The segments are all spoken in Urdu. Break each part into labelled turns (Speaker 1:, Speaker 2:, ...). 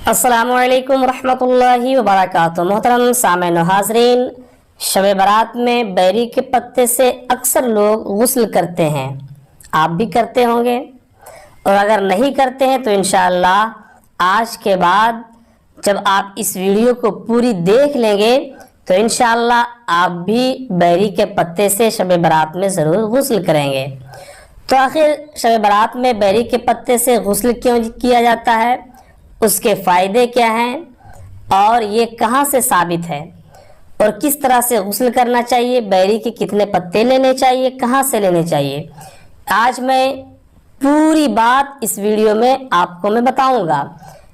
Speaker 1: السلام علیکم ورحمۃ اللہ وبرکاتہ۔ محترم سامعین و حاضرین، شب برات میں بیری کے پتے سے اکثر لوگ غسل کرتے ہیں، آپ بھی کرتے ہوں گے، اور اگر نہیں کرتے ہیں تو انشاءاللہ آج کے بعد جب آپ اس ویڈیو کو پوری دیکھ لیں گے تو انشاءاللہ آپ بھی بیری کے پتے سے شب برات میں ضرور غسل کریں گے۔ تو آخر شب برات میں بیری کے پتے سے غسل کیوں کیا جاتا ہے، اس کے فائدے کیا ہیں، اور یہ کہاں سے ثابت ہے، اور کس طرح سے غسل کرنا چاہیے، بیری کے کتنے پتے لینے چاہیے، کہاں سے لینے چاہیے، آج میں پوری بات اس ویڈیو میں آپ کو میں بتاؤں گا۔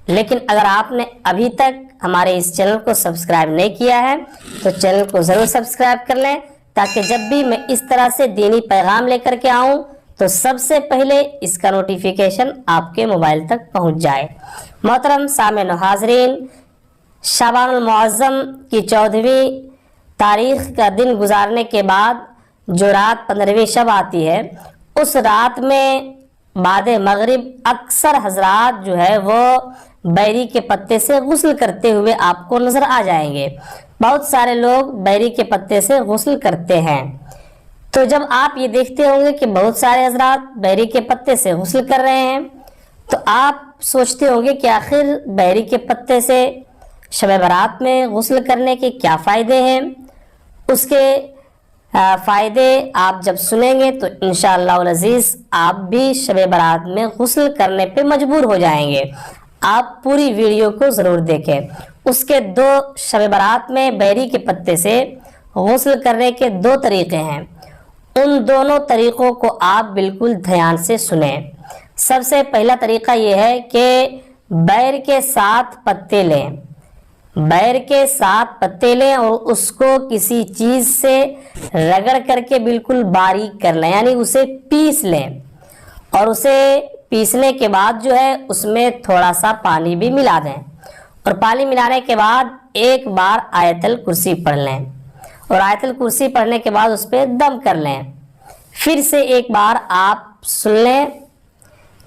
Speaker 1: لیکن اگر آپ نے ابھی تک ہمارے اس چینل کو سبسکرائب نہیں کیا ہے تو چینل کو ضرور سبسکرائب کر لیں، تاکہ جب بھی میں اس طرح سے دینی پیغام لے کر کے آؤں تو سب سے پہلے اس کا نوٹیفیکیشن آپ کے موبائل تک پہنچ جائے۔ محترم سامعین و حاضرین، شعبان المعظم کی 14ویں تاریخ کا دن گزارنے کے بعد جو رات 15ویں شب آتی ہے، اس رات میں بعد مغرب اکثر حضرات جو ہے وہ بیری کے پتے سے غسل کرتے ہوئے آپ کو نظر آ جائیں گے۔ بہت سارے لوگ بیری کے پتے سے غسل کرتے ہیں، تو جب آپ یہ دیکھتے ہوں گے کہ بہت سارے حضرات بیری کے پتے سے غسل کر رہے ہیں تو آپ سوچتے ہوں گے کہ آخر بیری کے پتے سے شب برات میں غسل کرنے کے کیا فائدے ہیں۔ اس کے فائدے آپ جب سنیں گے تو انشاءاللہ العزیز آپ بھی شب برات میں غسل کرنے پہ مجبور ہو جائیں گے۔ آپ پوری ویڈیو کو ضرور دیکھیں۔ اس کے دو شب برات میں بیری کے پتے سے غسل کرنے کے دو طریقے ہیں، ان دونوں طریقوں کو آپ بالکل دھیان سے سنیں۔ سب سے پہلا طریقہ یہ ہے کہ بیر کے 7 پتے لیں، بیر کے 7 پتے لیں اور اس کو کسی چیز سے رگڑ کر کے بالکل باریک کر لیں، یعنی اسے پیس لیں، اور اسے پیسنے کے بعد جو ہے اس میں تھوڑا سا پانی بھی ملا دیں، اور پانی ملانے کے بعد ایک بار آیت الکرسی پڑھ لیں، اور آیت الکرسی پڑھنے کے بعد اس پہ دم کر لیں۔ پھر سے ایک بار آپ سن لیں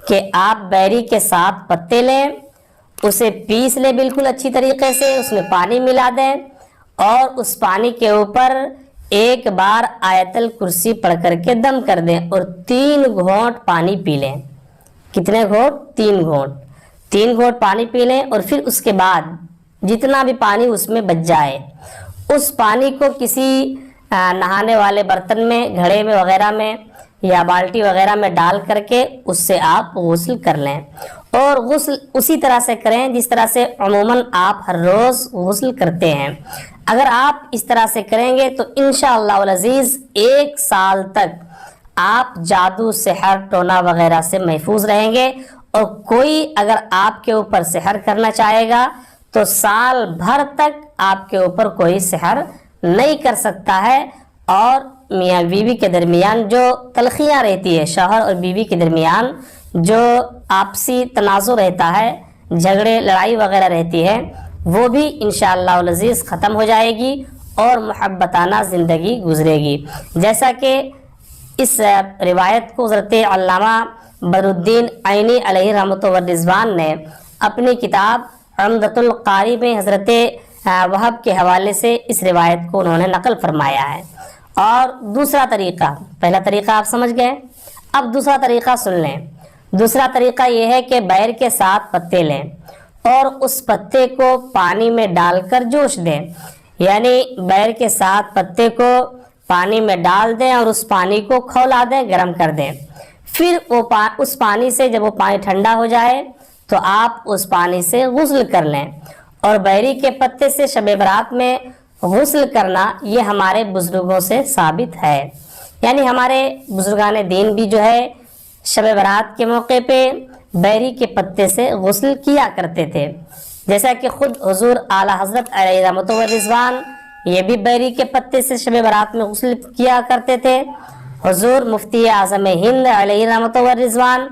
Speaker 1: کہ آپ بیری کے 7 پتے لیں، اسے پیس لیں بالکل اچھی طریقے سے، اس میں پانی ملا دیں، اور اس پانی کے اوپر ایک بار آیت الکرسی پڑھ کر کے دم کر دیں، اور 3 گھونٹ پانی پی لیں۔ کتنے گھونٹ؟ 3 گھونٹ پانی پی لیں، اور پھر اس کے بعد جتنا بھی پانی اس میں بچ جائے اس پانی کو کسی نہانے والے برتن میں، گھڑے میں وغیرہ میں یا بالٹی وغیرہ میں ڈال کر کے اس سے آپ غسل کر لیں، اور غسل اسی طرح سے کریں جس طرح سے عموماً آپ ہر روز غسل کرتے ہیں۔ اگر آپ اس طرح سے کریں گے تو انشاءاللہ العزیز 1 سال تک آپ جادو، سحر، ٹونا وغیرہ سے محفوظ رہیں گے، اور کوئی اگر آپ کے اوپر سحر کرنا چاہے گا تو سال بھر تک آپ کے اوپر کوئی سحر نہیں کر سکتا ہے۔ اور میاں بیوی کے درمیان جو تلخیاں رہتی ہے، شوہر اور بیوی کے درمیان جو آپسی تنازع رہتا ہے، جھگڑے لڑائی وغیرہ رہتی ہے، وہ بھی انشاءاللہ العزیز ختم ہو جائے گی اور محبتانہ زندگی گزرے گی۔ جیسا کہ اس روایت کو حضرت علامہ بدرالدین عینی علیہ رحمۃ والرضوان نے اپنی کتاب عمدۃ القاری میں حضرت وہب کے حوالے سے اس روایت کو انہوں نے نقل فرمایا ہے۔ اور دوسرا طریقہ، پہلا طریقہ آپ سمجھ گئے، اب دوسرا طریقہ سن لیں۔ دوسرا طریقہ یہ ہے کہ بیر کے 7 پتے لیں اور اس پتے کو پانی میں ڈال کر جوش دیں، یعنی بیر کے 7 پتے کو پانی میں ڈال دیں اور اس پانی کو کھولا دیں، گرم کر دیں۔ پھر اس پانی سے جب وہ پانی ٹھنڈا ہو جائے تو آپ اس پانی سے غسل کر لیں۔ اور بیری کے پتے سے شب برات میں غسل کرنا یہ ہمارے بزرگوں سے ثابت ہے، یعنی ہمارے بزرگان دین بھی جو ہے شب برات کے موقع پہ بیری کے پتے سے غسل کیا کرتے تھے، جیسا کہ خود حضور اعلیٰ حضرت علیہ رحمۃ والرضوان یہ بھی بیری کے پتے سے شب برات میں غسل کیا کرتے تھے۔ حضور مفتی اعظم ہند علیہ رحمۃ والرضوان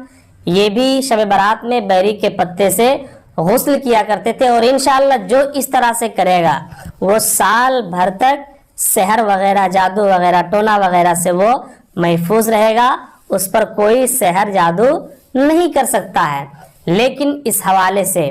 Speaker 1: یہ بھی شب برات میں بیری کے پتے سے غسل کیا کرتے تھے، اور انشاءاللہ جو اس طرح سے کرے گا وہ سال بھر تک سحر وغیرہ، جادو وغیرہ، ٹونا وغیرہ سے وہ محفوظ رہے گا، اس پر کوئی سحر جادو نہیں کر سکتا ہے۔ لیکن اس حوالے سے